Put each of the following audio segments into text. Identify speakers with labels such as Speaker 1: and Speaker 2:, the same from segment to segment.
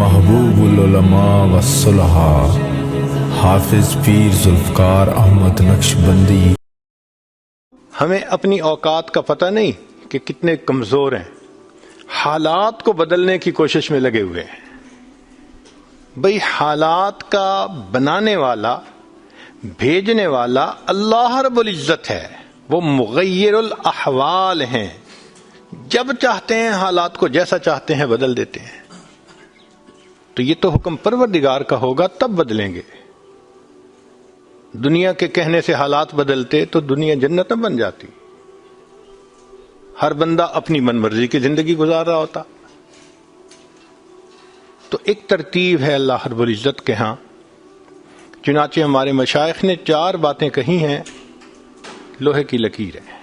Speaker 1: محبوب العلماء والصلحاء حافظ پیر ذوالفقار احمد نقشبندی۔
Speaker 2: ہمیں اپنی اوقات کا پتہ نہیں کہ کتنے کمزور ہیں، حالات کو بدلنے کی کوشش میں لگے ہوئے ہیں۔ بھئی حالات کا بنانے والا، بھیجنے والا اللہ رب العزت ہے، وہ مغیر الاحوال ہیں، جب چاہتے ہیں حالات کو جیسا چاہتے ہیں بدل دیتے ہیں۔ تو یہ تو حکم پروردگار کا ہوگا تب بدلیں گے۔ دنیا کے کہنے سے حالات بدلتے تو دنیا جنت نہ بن جاتی، ہر بندہ اپنی من مرضی کی زندگی گزار رہا ہوتا۔ تو ایک ترتیب ہے اللہ رب العزت کے ہاں، چنانچہ ہمارے مشائخ نے 4 باتیں کہی ہیں، لوہے کی لکیر ہے۔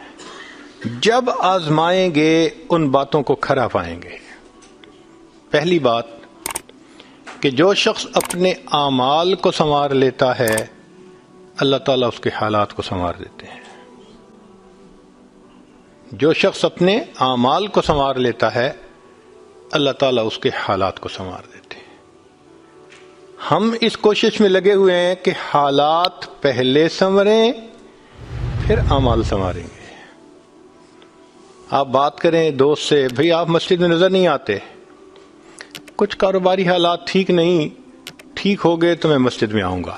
Speaker 2: جب آزمائیں گے ان باتوں کو کھرا پائیں گے۔ پہلی بات کہ جو شخص اپنے اعمال کو سنوار لیتا ہے اللہ تعالیٰ اس کے حالات کو سنوار دیتے ہیں۔ جو شخص اپنے اعمال کو سنوار لیتا ہے اللہ تعالیٰ اس کے حالات کو سنوار دیتے ہیں۔ ہم اس کوشش میں لگے ہوئے ہیں کہ حالات پہلے سنوریں پھر اعمال سنواریں گے۔ آپ بات کریں دوست سے، بھئی آپ مسجد میں نظر نہیں آتے، کچھ کاروباری حالات ٹھیک نہیں، ٹھیک ہو گئے تو میں مسجد میں آؤں گا۔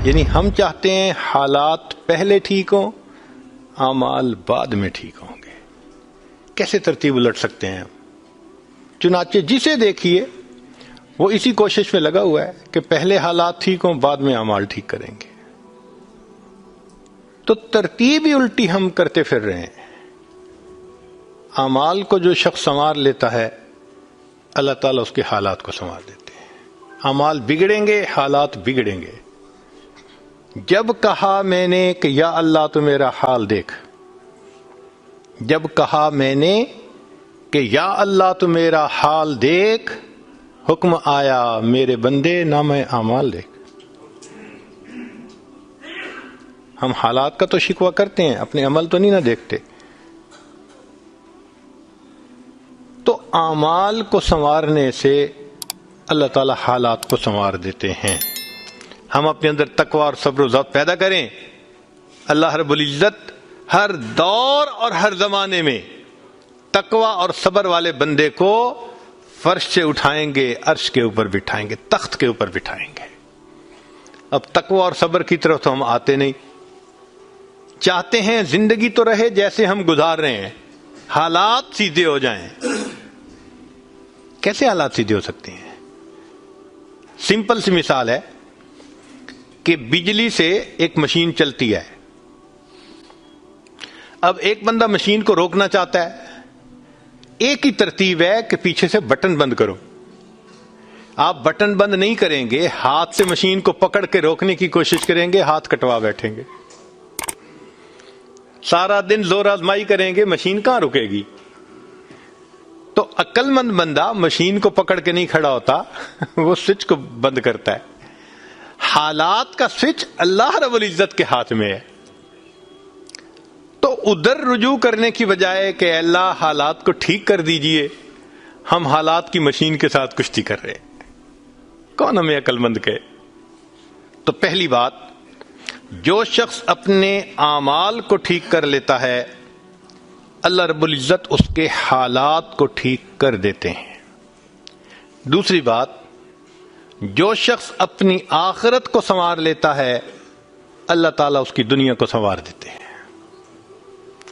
Speaker 2: یعنی ہم چاہتے ہیں حالات پہلے ٹھیک ہوں، اعمال بعد میں ٹھیک ہوں گے۔ کیسے ترتیب الٹ سکتے ہیں ہم؟ چنانچہ جسے دیکھیے وہ اسی کوشش میں لگا ہوا ہے کہ پہلے حالات ٹھیک ہوں بعد میں اعمال ٹھیک کریں گے۔ تو ترتیب ہی الٹی ہم کرتے پھر رہے ہیں۔ اعمال کو جو شخص سنوار لیتا ہے اللہ تعالیٰ اس کے حالات کو سنوار دیتے ہیں۔ اعمال بگڑیں گے، حالات بگڑیں گے۔ جب کہا میں نے کہ یا اللہ تو میرا حال دیکھ، جب کہا میں نے کہ یا اللہ تو میرا حال دیکھ، حکم آیا میرے بندے نامہ اعمال دیکھ۔ ہم حالات کا تو شکوہ کرتے ہیں، اپنے عمل تو نہیں نہ دیکھتے۔ تو اعمال کو سنوارنے سے اللہ تعالی حالات کو سنوار دیتے ہیں۔ ہم اپنے اندر تقوی اور صبر و ضبط پیدا کریں، اللہ رب العزت ہر دور اور ہر زمانے میں تقوی اور صبر والے بندے کو فرش سے اٹھائیں گے، عرش کے اوپر بٹھائیں گے، تخت کے اوپر بٹھائیں گے۔ اب تقوی اور صبر کی طرف تو ہم آتے نہیں، چاہتے ہیں زندگی تو رہے جیسے ہم گزار رہے ہیں، حالات سیدھے ہو جائیں۔ کیسے حالات سیدھے ہو سکتے ہیں؟ سمپل سی مثال ہے کہ بجلی سے ایک مشین چلتی ہے، اب ایک بندہ مشین کو روکنا چاہتا ہے، ایک ہی ترتیب ہے کہ پیچھے سے بٹن بند کرو۔ آپ بٹن بند نہیں کریں گے، ہاتھ سے مشین کو پکڑ کے روکنے کی کوشش کریں گے، ہاتھ کٹوا بیٹھیں گے۔ سارا دن زور آزمائی کریں گے، مشین کہاں رکے گی؟ تو عقل مند بندہ مشین کو پکڑ کے نہیں کھڑا ہوتا، وہ سوئچ کو بند کرتا ہے۔ حالات کا سوئچ اللہ رب العزت کے ہاتھ میں ہے۔ تو ادھر رجوع کرنے کی بجائے کہ اے اللہ حالات کو ٹھیک کر دیجئے، ہم حالات کی مشین کے ساتھ کشتی کر رہے ہیں۔ کون ہمیں عقل مند کہے؟ تو پہلی بات، جو شخص اپنے اعمال کو ٹھیک کر لیتا ہے اللہ رب العزت اس کے حالات کو ٹھیک کر دیتے ہیں۔ دوسری بات، جو شخص اپنی آخرت کو سنوار لیتا ہے اللہ تعالیٰ اس کی دنیا کو سنوار دیتے ہیں۔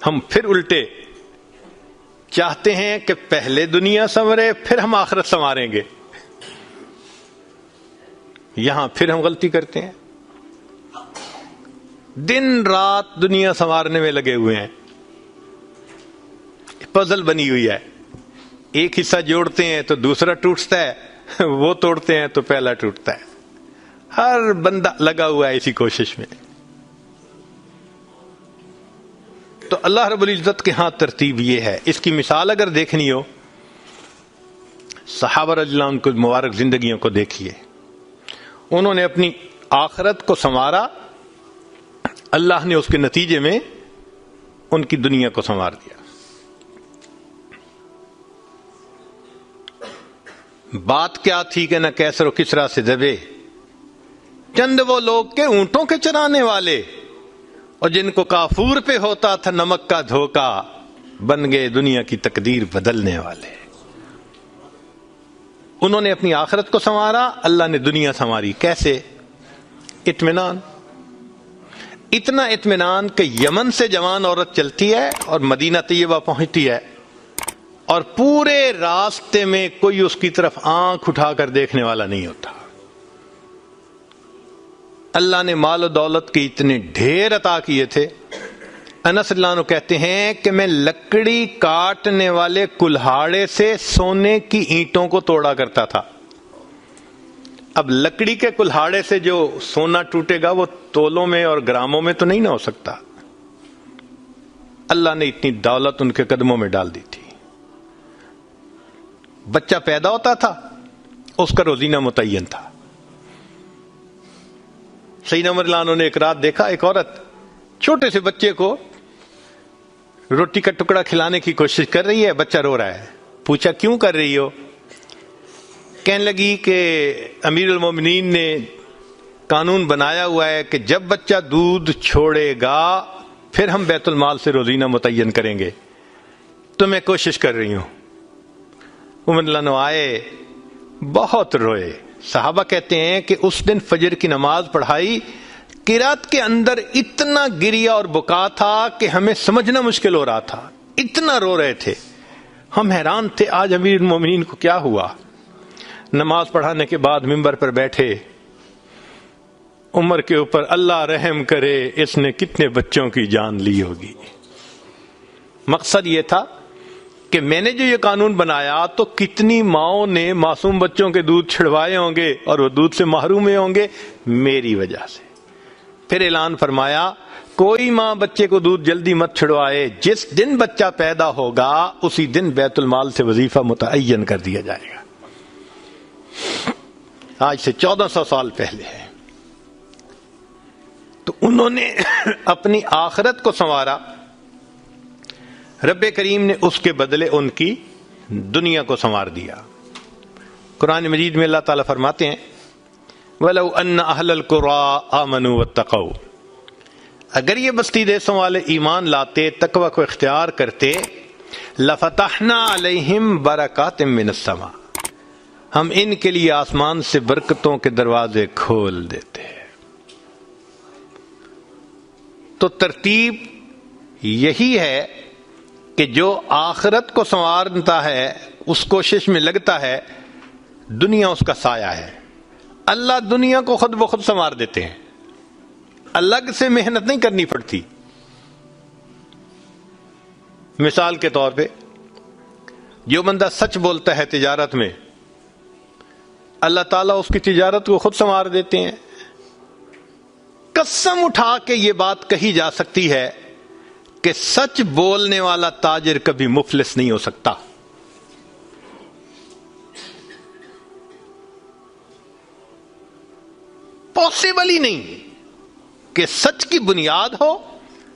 Speaker 2: ہم پھر الٹے چاہتے ہیں کہ پہلے دنیا سنورے پھر ہم آخرت سنواریں گے، یہاں پھر ہم غلطی کرتے ہیں۔ دن رات دنیا سنوارنے میں لگے ہوئے ہیں، پزل بنی ہوئی ہے، ایک حصہ جوڑتے ہیں تو دوسرا ٹوٹتا ہے، وہ توڑتے ہیں تو پہلا ٹوٹتا ہے۔ ہر بندہ لگا ہوا ہے اسی کوشش میں۔ تو اللہ رب العزت کے ہاں ترتیب یہ ہے۔ اس کی مثال اگر دیکھنی ہو، صحابہ رضی اللہ عنہ کی مبارک زندگیوں کو دیکھیے، انہوں نے اپنی آخرت کو سنوارا، اللہ نے اس کے نتیجے میں ان کی دنیا کو سنوار دیا۔ بات کیا تھی کہ نہ کیسر و کسرا سے دبے، چند وہ لوگ کے اونٹوں کے چرانے والے، اور جن کو کافور پہ ہوتا تھا نمک کا دھوکا، بن گئے دنیا کی تقدیر بدلنے والے۔ انہوں نے اپنی آخرت کو سنوارا، اللہ نے دنیا سنواری۔ کیسے؟ اطمینان، اتنا اطمینان کہ یمن سے جوان عورت چلتی ہے اور مدینہ طیبہ پہنچتی ہے، اور پورے راستے میں کوئی اس کی طرف آنکھ اٹھا کر دیکھنے والا نہیں ہوتا۔ اللہ نے مال و دولت کے اتنے ڈھیر عطا کیے تھے۔ انس اللہ عنہ کہتے ہیں کہ میں لکڑی کاٹنے والے کلہاڑے سے سونے کی اینٹوں کو توڑا کرتا تھا۔ اب لکڑی کے کلہاڑے سے جو سونا ٹوٹے گا وہ تولوں میں اور گراموں میں تو نہیں نہ ہو سکتا۔ اللہ نے اتنی دولت ان کے قدموں میں ڈال دی تھی۔ بچہ پیدا ہوتا تھا، اس کا روزینہ متعین تھا۔ سیدنا عمر رضی اللہ عنہ نے ایک رات دیکھا، ایک عورت چھوٹے سے بچے کو روٹی کا ٹکڑا کھلانے کی کوشش کر رہی ہے، بچہ رو رہا ہے۔ پوچھا کیوں کر رہی ہو؟ کہنے لگی کہ امیر المومنین نے قانون بنایا ہوا ہے کہ جب بچہ دودھ چھوڑے گا پھر ہم بیت المال سے روزینہ متعین کریں گے، تو میں کوشش کر رہی ہوں۔ عمر رضی اللہ عنہ آئے، بہت روئے۔ صحابہ کہتے ہیں کہ اس دن فجر کی نماز پڑھائی، قرات کے اندر اتنا گریا اور بکا تھا کہ ہمیں سمجھنا مشکل ہو رہا تھا، اتنا رو رہے تھے۔ ہم حیران تھے آج امیر المومنین کو کیا ہوا۔ نماز پڑھانے کے بعد ممبر پر بیٹھے، عمر کے اوپر اللہ رحم کرے، اس نے کتنے بچوں کی جان لی ہوگی۔ مقصد یہ تھا کہ میں نے جو یہ قانون بنایا تو کتنی ماؤں نے معصوم بچوں کے دودھ چھڑوائے ہوں گے اور وہ دودھ سے محروم ہوں گے میری وجہ سے۔ پھر اعلان فرمایا کوئی ماں بچے کو دودھ جلدی مت چھڑوائے، جس دن بچہ پیدا ہوگا اسی دن بیت المال سے وظیفہ متعین کر دیا جائے گا۔ آج سے 1400 سال پہلے ہے۔ تو انہوں نے اپنی آخرت کو سنوارا، رب کریم نے اس کے بدلے ان کی دنیا کو سنوار دیا۔ قرآن مجید میں اللہ تعالیٰ فرماتے ہیں وَلَوْ أَنَّ أَهْلَ الْقُرَىٰ آمَنُوا وَاتَّقَوْا، اگر یہ بستی دیسوں والے ایمان لاتے، تقوی کو اختیار کرتے، لَفَتَحْنَا عَلَيْهِمْ بَرَكَاتٍ مِّنَ السَّمَاءِ، ہم ان کے لیے آسمان سے برکتوں کے دروازے کھول دیتے۔ تو ترتیب یہی ہے کہ جو آخرت کو سنوارتا ہے، اس کوشش میں لگتا ہے، دنیا اس کا سایہ ہے۔ اللہ دنیا کو خود بخود سنوار دیتے ہیں، الگ سے محنت نہیں کرنی پڑتی۔ مثال کے طور پہ جو بندہ سچ بولتا ہے تجارت میں، اللہ تعالیٰ اس کی تجارت کو خود سنوار دیتے ہیں۔ قسم اٹھا کے یہ بات کہی جا سکتی ہے کہ سچ بولنے والا تاجر کبھی مفلس نہیں ہو سکتا۔ پاسبل ہی نہیں کہ سچ کی بنیاد ہو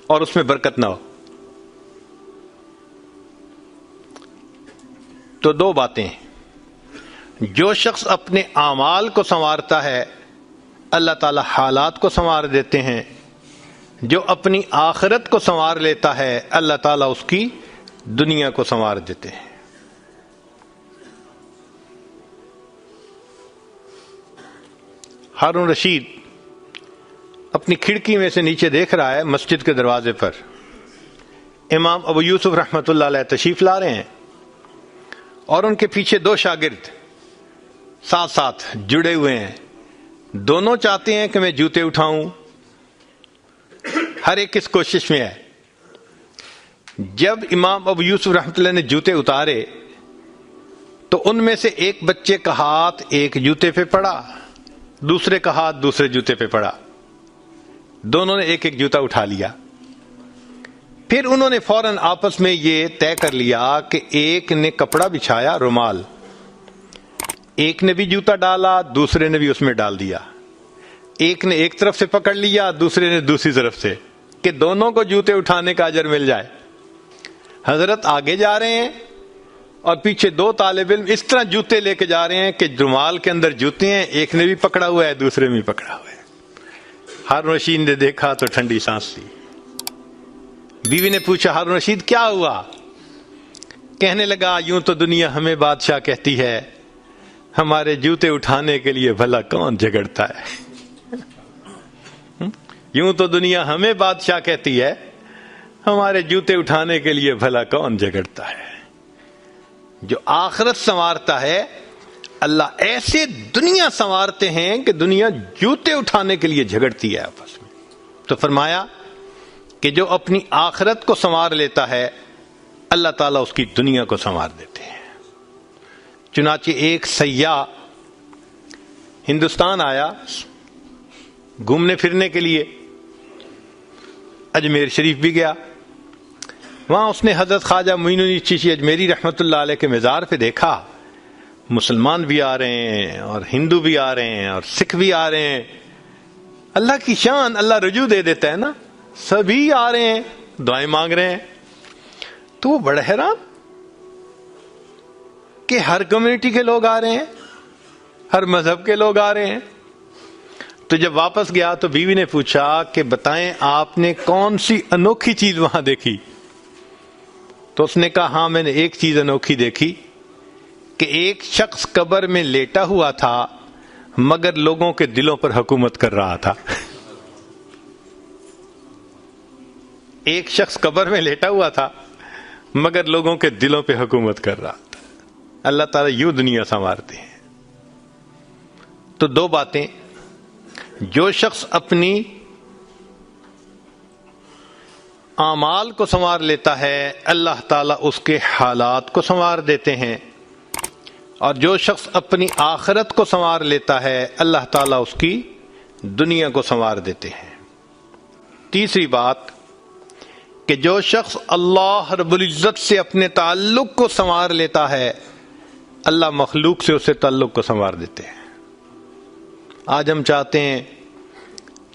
Speaker 2: اور اس میں برکت نہ ہو۔ تو دو باتیں، جو شخص اپنے اعمال کو سنوارتا ہے اللہ تعالی حالات کو سنوار دیتے ہیں، جو اپنی آخرت کو سنوار لیتا ہے اللہ تعالیٰ اس کی دنیا کو سنوار دیتے ہیں۔ ہارون رشید اپنی کھڑکی میں سے نیچے دیکھ رہا ہے، مسجد کے دروازے پر امام ابو یوسف رحمۃ اللہ علیہ تشریف لا رہے ہیں، اور ان کے پیچھے دو شاگرد ساتھ ساتھ جڑے ہوئے ہیں۔ دونوں چاہتے ہیں کہ میں جوتے اٹھاؤں، ہر ایک اس کوشش میں ہے۔ جب امام ابو یوسف رحمۃ اللہ نے جوتے اتارے تو ان میں سے ایک بچے کا ہاتھ ایک جوتے پہ پڑا، دوسرے کا ہاتھ دوسرے جوتے پہ پڑا، دونوں نے ایک ایک جوتا اٹھا لیا۔ پھر انہوں نے فوراً آپس میں یہ طے کر لیا کہ ایک نے کپڑا بچھایا، رومال، ایک نے بھی جوتا ڈالا، دوسرے نے بھی اس میں ڈال دیا، ایک نے ایک طرف سے پکڑ لیا، دوسرے نے دوسری طرف سے، کہ دونوں کو جوتے اٹھانے کا اجر مل جائے۔ حضرت آگے جا رہے ہیں اور پیچھے 2 طالب علم اس طرح جوتے لے کے جا رہے ہیں کہ رومال کے اندر جوتے ہیں، ایک نے بھی پکڑا ہوا ہے دوسرے میں بھی پکڑا ہوا ہے۔ ہارون رشید نے دیکھا تو ٹھنڈی سانس لی۔ بیوی نے پوچھا ہارون رشید کیا ہوا؟ کہنے لگا یوں تو دنیا ہمیں بادشاہ کہتی ہے، ہمارے جوتے اٹھانے کے لیے بھلا کون جھگڑتا ہے؟ یوں تو دنیا ہمیں بادشاہ کہتی ہے، ہمارے جوتے اٹھانے کے لیے بھلا کون جھگڑتا ہے۔ جو آخرت سنوارتا ہے اللہ ایسے دنیا سنوارتے ہیں کہ دنیا جوتے اٹھانے کے لیے جھگڑتی ہے آپس میں۔ تو فرمایا کہ جو اپنی آخرت کو سنوار لیتا ہے اللہ تعالیٰ اس کی دنیا کو سنوار دیتے ہیں۔ چنانچہ ایک سیاح ہندوستان آیا گھومنے پھرنے کے لیے، اجمیر شریف بھی گیا، وہاں اس نے حضرت خواجہ معین الدین چشتی اجمیری رحمۃ اللہ علیہ کے مزار پہ دیکھا مسلمان بھی آ رہے ہیں اور ہندو بھی آ رہے ہیں اور سکھ بھی آ رہے ہیں۔ اللہ کی شان، اللہ رجوع دے دیتا ہے نا، سبھی آ رہے ہیں دعائیں مانگ رہے ہیں۔ تو وہ بڑا حیران کہ ہر کمیونٹی کے لوگ آ رہے ہیں، ہر مذہب کے لوگ آ رہے ہیں۔ تو جب واپس گیا تو بیوی نے پوچھا کہ بتائیں آپ نے کون سی انوکھی چیز وہاں دیکھی؟ تو اس نے کہا ہاں میں نے ایک چیز انوکھی دیکھی کہ ایک شخص قبر میں لیٹا ہوا تھا مگر لوگوں کے دلوں پر حکومت کر رہا تھا۔ ایک شخص قبر میں لیٹا ہوا تھا مگر لوگوں کے دلوں پہ حکومت کر رہا تھا۔ اللہ تعالیٰ یوں دنیا سنوارتے ہیں۔ تو 2 باتیں، جو شخص اپنی اعمال کو سنوار لیتا ہے اللہ تعالیٰ اس کے حالات کو سنوار دیتے ہیں، اور جو شخص اپنی آخرت کو سنوار لیتا ہے اللہ تعالیٰ اس کی دنیا کو سنوار دیتے ہیں۔ تیسری بات کہ جو شخص اللہ رب العزت سے اپنے تعلق کو سنوار لیتا ہے اللہ مخلوق سے اسے تعلق کو سنوار دیتے ہیں۔ آج ہم چاہتے ہیں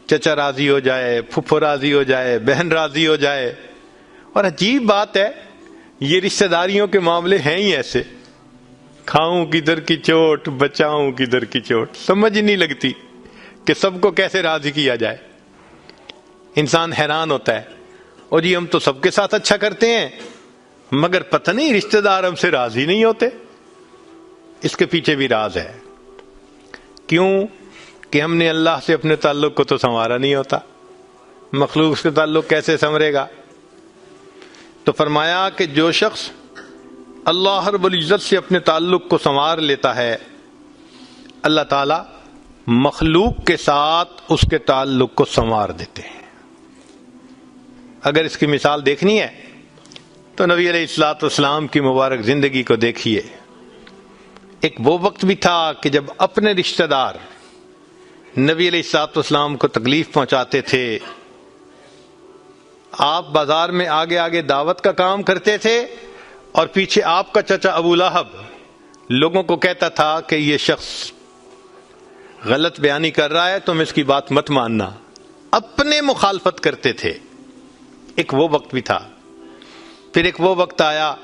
Speaker 2: چچا راضی ہو جائے، پھپھو راضی ہو جائے، بہن راضی ہو جائے، اور عجیب بات ہے یہ رشتہ داریوں کے معاملے ہیں ہی ایسے، کھاؤں کدھر کی چوٹ بچاؤں کدھر کی چوٹ، سمجھ ہی نہیں لگتی کہ سب کو کیسے راضی کیا جائے۔ انسان حیران ہوتا ہے اور یہ ہم تو سب کے ساتھ اچھا کرتے ہیں مگر پتہ نہیں رشتہ دار ہم سے راضی نہیں ہوتے۔ اس کے پیچھے بھی راز ہے، کیوں کہ ہم نے اللہ سے اپنے تعلق کو تو سنوارا نہیں ہوتا، مخلوق سے تعلق کیسے سنورے گا؟ تو فرمایا کہ جو شخص اللہ رب العزت سے اپنے تعلق کو سنوار لیتا ہے اللہ تعالیٰ مخلوق کے ساتھ اس کے تعلق کو سنوار دیتے ہیں۔ اگر اس کی مثال دیکھنی ہے تو نبی علیہ الصلوۃ والسلام کی مبارک زندگی کو دیکھیے۔ ایک وہ وقت بھی تھا کہ جب اپنے رشتہ دار نبی علیہ الصلوۃ والسلام کو تکلیف پہنچاتے تھے، آپ بازار میں آگے آگے دعوت کا کام کرتے تھے اور پیچھے آپ کا چچا ابو لہب لوگوں کو کہتا تھا کہ یہ شخص غلط بیانی کر رہا ہے، تم اس کی بات مت ماننا، اپنے مخالفت کرتے تھے۔ ایک وہ وقت بھی تھا۔ پھر ایک وہ وقت آیا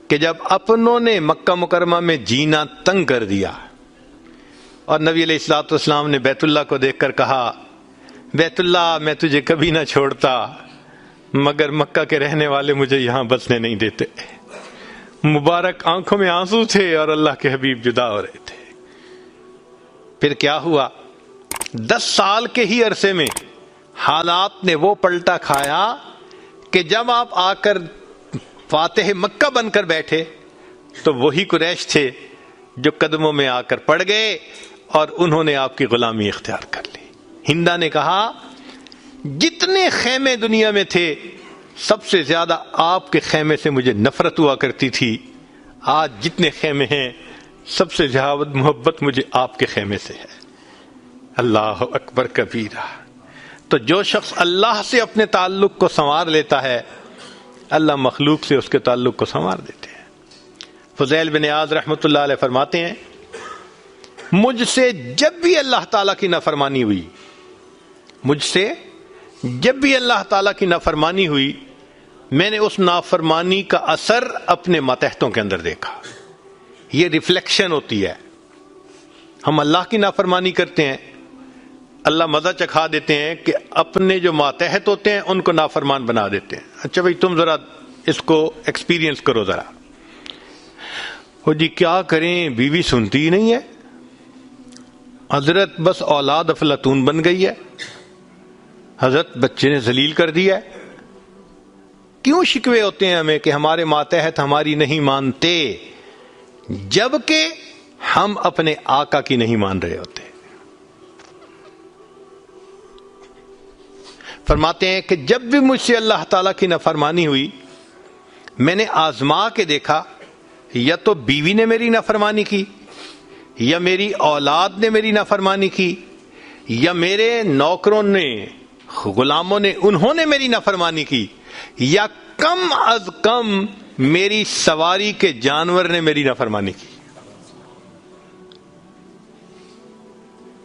Speaker 2: کہ جب اپنوں نے مکہ مکرمہ میں جینا تنگ کر دیا اور نبی علیہ الصلوۃ والسلام نے بیت اللہ کو دیکھ کر کہا بیت اللہ میں تجھے کبھی نہ چھوڑتا مگر مکہ کے رہنے والے مجھے یہاں بسنے نہیں دیتے۔ مبارک آنکھوں میں آنسو تھے اور اللہ کے حبیب جدا ہو رہے تھے۔ پھر کیا ہوا؟ 10 سال کے ہی عرصے میں حالات نے وہ پلٹا کھایا کہ جب آپ آ کر فاتح مکہ بن کر بیٹھے تو وہی قریش تھے جو قدموں میں آ کر پڑ گئے اور انہوں نے آپ کی غلامی اختیار کر لی۔ ہندا نے کہا جتنے خیمے دنیا میں تھے سب سے زیادہ آپ کے خیمے سے مجھے نفرت ہوا کرتی تھی، آج جتنے خیمے ہیں سب سے زیادہ محبت مجھے آپ کے خیمے سے ہے۔ اللہ اکبر کبیرہ۔ تو جو شخص اللہ سے اپنے تعلق کو سنوار لیتا ہے اللہ مخلوق سے اس کے تعلق کو سنوار دیتے ہیں۔ فضیل بن عیاض رحمۃ اللہ علیہ فرماتے ہیں مجھ سے جب بھی اللہ تعالیٰ کی نافرمانی ہوئی، مجھ سے جب بھی اللہ تعالیٰ کی نافرمانی ہوئی میں نے اس نافرمانی کا اثر اپنے ماتحتوں کے اندر دیکھا. یہ ریفلیکشن ہوتی ہے. ہم اللہ کی نافرمانی کرتے ہیں, اللہ مزہ چکھا دیتے ہیں کہ اپنے جو ماتحت ہوتے ہیں ان کو نافرمان بنا دیتے ہیں. اچھا بھائی تم ذرا اس کو ایکسپیرینس کرو ذرا. وہ جی کیا کریں, بیوی سنتی ہی نہیں ہے, حضرت بس اولاد افلاطون بن گئی ہے, حضرت بچے نے ذلیل کر دیا ہے. کیوں شکوے ہوتے ہیں ہمیں کہ ہمارے ماتحت ہماری نہیں مانتے, جبکہ ہم اپنے آقا کی نہیں مان رہے ہوتے. فرماتے ہیں کہ جب بھی مجھ سے اللہ تعالیٰ کی نافرمانی ہوئی, میں نے آزما کے دیکھا یا تو بیوی نے میری نافرمانی کی, یا میری اولاد نے میری نافرمانی کی, یا میرے نوکروں نے غلاموں نے انہوں نے میری نافرمانی کی, یا کم از کم میری سواری کے جانور نے میری نافرمانی کی.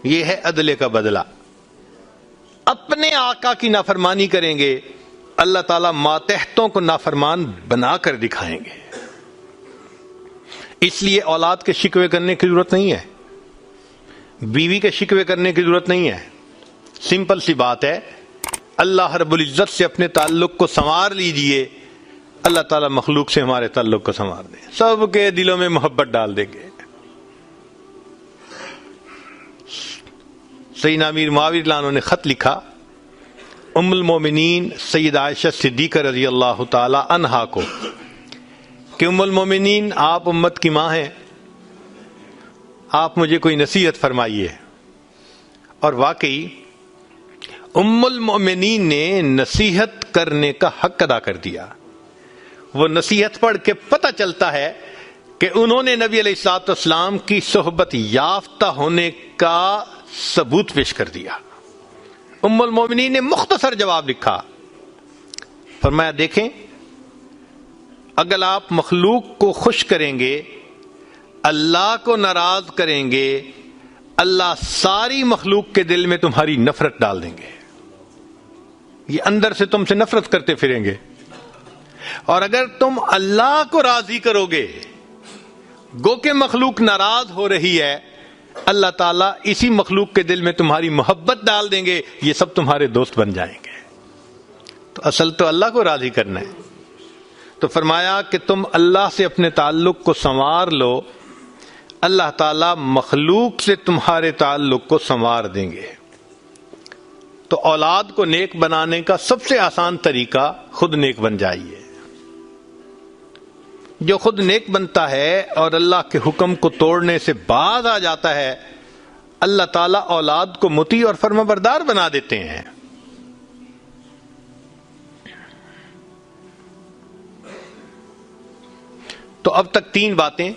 Speaker 2: یہ ہے عدل کا بدلہ. اپنے آقا کی نافرمانی کریں گے, اللہ تعالیٰ ماتحتوں کو نافرمان بنا کر دکھائیں گے. اس لیے اولاد کے شکوے کرنے کی ضرورت نہیں ہے, بیوی کے شکوے کرنے کی ضرورت نہیں ہے. سمپل سی بات ہے, اللہ رب العزت سے اپنے تعلق کو سنوار لیجئے, اللہ تعالیٰ مخلوق سے ہمارے تعلق کو سنوار دیں, سب کے دلوں میں محبت ڈال دیں گے. سیدنا امیر معاویہ رضی اللہ عنہ نے خط لکھا ام المومنین سیدہ عائشہ صدیقہ رضی اللہ تعالی عنہا کو کہ ام المومنین آپ امت کی ماں ہیں, آپ مجھے کوئی نصیحت فرمائیے. اور واقعی ام المومنین نے نصیحت کرنے کا حق ادا کر دیا. وہ نصیحت پڑھ کے پتہ چلتا ہے کہ انہوں نے نبی علیہ الصلوۃ والسلام کی صحبت یافتہ ہونے کا ثبوت پیش کر دیا. ام المومنین نے مختصر جواب لکھا, فرمایا دیکھیں اگر آپ مخلوق کو خوش کریں گے, اللہ کو ناراض کریں گے, اللہ ساری مخلوق کے دل میں تمہاری نفرت ڈال دیں گے. یہ اندر سے تم سے نفرت کرتے پھریں گے. اور اگر تم اللہ کو راضی کرو گے, گو کہ مخلوق ناراض ہو رہی ہے, اللہ تعالیٰ اسی مخلوق کے دل میں تمہاری محبت ڈال دیں گے, یہ سب تمہارے دوست بن جائیں گے. تو اصل تو اللہ کو راضی کرنا ہے. تو فرمایا کہ تم اللہ سے اپنے تعلق کو سنوار لو, اللہ تعالیٰ مخلوق سے تمہارے تعلق کو سنوار دیں گے. تو اولاد کو نیک بنانے کا سب سے آسان طریقہ خود نیک بن جائیے. جو خود نیک بنتا ہے اور اللہ کے حکم کو توڑنے سے باز آ جاتا ہے, اللہ تعالیٰ اولاد کو مطیع اور فرمانبردار بنا دیتے ہیں. تو اب تک 3 باتیں.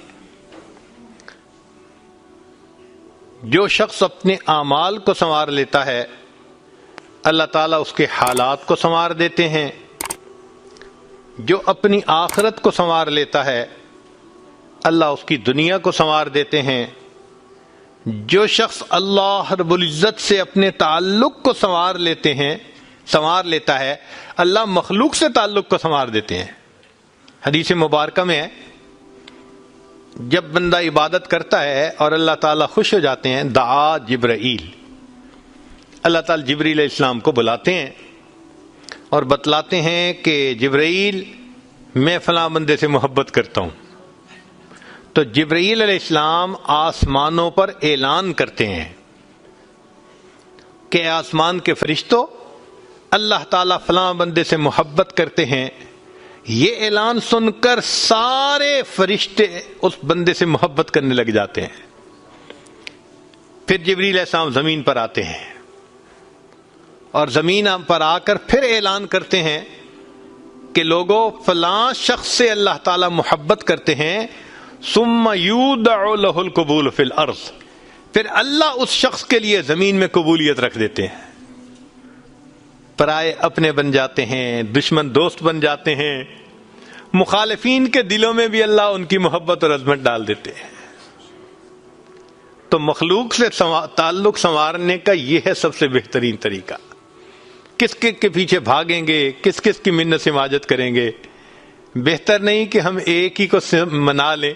Speaker 2: جو شخص اپنے اعمال کو سنوار لیتا ہے, اللہ تعالیٰ اس کے حالات کو سنوار دیتے ہیں. جو اپنی آخرت کو سنوار لیتا ہے, اللہ اس کی دنیا کو سنوار دیتے ہیں. جو شخص اللہ رب العزت سے اپنے تعلق کو سنوار لیتا ہے, اللہ مخلوق سے تعلق کو سنوار دیتے ہیں. حدیث مبارکہ میں ہے, جب بندہ عبادت کرتا ہے اور اللہ تعالیٰ خوش ہو جاتے ہیں, دعا جبرائیل, اللہ تعالیٰ جبریل علیہ السلام کو بلاتے ہیں اور بتلاتے ہیں کہ جبرائیل میں فلاں بندے سے محبت کرتا ہوں. تو جبرائیل علیہ السلام آسمانوں پر اعلان کرتے ہیں کہ آسمان کے فرشتوں, اللہ تعالیٰ فلاں بندے سے محبت کرتے ہیں. یہ اعلان سن کر سارے فرشتے اس بندے سے محبت کرنے لگ جاتے ہیں. پھر جبریل علیہ السلام زمین پر آتے ہیں اور زمین پر آ کر پھر اعلان کرتے ہیں کہ لوگوں فلاں شخص سے اللہ تعالیٰ محبت کرتے ہیں. ثم یودع لہ القبول فی الارض, پھر اللہ اس شخص کے لیے زمین میں قبولیت رکھ دیتے ہیں. پرائے اپنے بن جاتے ہیں, دشمن دوست بن جاتے ہیں, مخالفین کے دلوں میں بھی اللہ ان کی محبت اور عظمت ڈال دیتے ہیں. تو مخلوق سے تعلق سنوارنے کا یہ ہے سب سے بہترین طریقہ کس کے پیچھے بھاگیں گے، کس کس کی منت سماجت کریں گے؟ بہتر نہیں کہ ہم ایک ہی کو منا لیں؟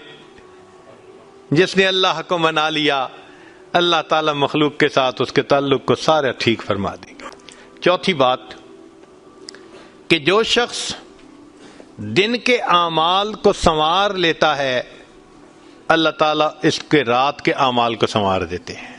Speaker 2: جس نے اللہ کو منا لیا، اللہ تعالیٰ مخلوق کے ساتھ اس کے تعلق کو سارا ٹھیک فرما دیں گے۔ چوتھی بات کہ جو شخص دن کے اعمال کو سنوار لیتا ہے، اللہ تعالیٰ اس کے رات کے اعمال کو سنوار دیتے ہیں۔